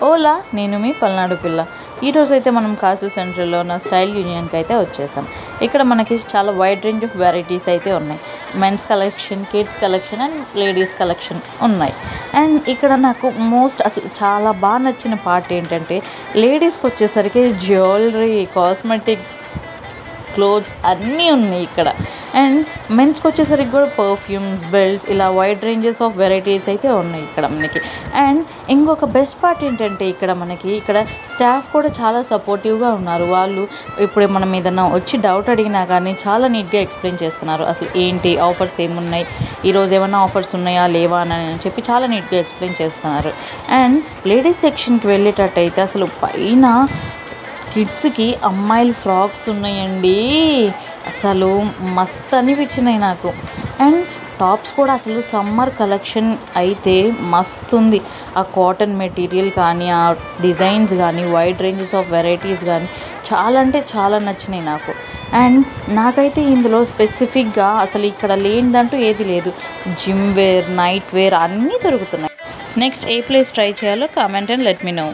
ఓలా, నేను మీ పల్నాడు పిల్ల. ఈరోజైతే మనం కాసు సెంటర్లో ఉన్న స్టైల్ యూనియన్కి అయితే వచ్చేసాం. ఇక్కడ మనకి చాలా వైడ్ రేంజ్ ఆఫ్ వెరైటీస్ అయితే ఉన్నాయి. Men's collection, kids collection and ladies collection ఉన్నాయి. అండ్ ఇక్కడ నాకు అసలు చాలా బాగా నచ్చిన పార్ట్ ఏంటంటే, లేడీస్కి వచ్చేసరికి జ్యువెలరీ, కాస్మెటిక్స్, క్లోత్స్ అన్నీ ఉన్నాయి ఇక్కడ. అండ్ మెన్స్కి వచ్చేసరికి కూడా పర్ఫ్యూమ్స్, బెల్ట్స్, ఇలా వైడ్ రేంజెస్ ఆఫ్ వెరైటీస్ అయితే ఉన్నాయి ఇక్కడ మనకి. అండ్ ఇంకొక బెస్ట్ పార్ట్ ఏంటంటే, ఇక్కడ స్టాఫ్ కూడా చాలా సపోర్టివ్గా ఉన్నారు. వాళ్ళు ఇప్పుడు మనం ఏదైనా వచ్చి డౌట్ అడిగినా కానీ చాలా నీట్గా ఎక్స్ప్లెయిన్ చేస్తున్నారు. అసలు ఏంటి ఆఫర్స్ ఏమున్నాయి, ఈరోజు ఏమైనా ఆఫర్స్ ఉన్నాయా లేవా అని చెప్పి చాలా నీట్గా ఎక్స్ప్లెయిన్ చేస్తున్నారు. అండ్ లేడీస్ సెక్షన్కి వెళ్ళేటట్టయితే అసలు పైన కిడ్స్కి అమ్మాయిల ఫ్రాక్స్ ఉన్నాయండి. అసలు మస్త్ అనిపించినాయి నాకు. అండ్ టాప్స్ కూడా అసలు సమ్మర్ కలెక్షన్ అయితే మస్తు ఉంది. ఆ కాటన్ మెటీరియల్ కానీ, ఆ డిజైన్స్ కానీ, వైడ్ రేంజెస్ ఆఫ్ వెరైటీస్ కానీ చాలా అంటే చాలా నచ్చినాయి నాకు. అండ్ నాకైతే ఇందులో స్పెసిఫిక్గా అసలు ఇక్కడ లేనిదంటూ ఏది లేదు. జిమ్ వేర్, నైట్ వేర్ అన్నీ దొరుకుతున్నాయి. నెక్స్ట్ ఏ ప్లేస్ ట్రై చేయాలో comment and let me no.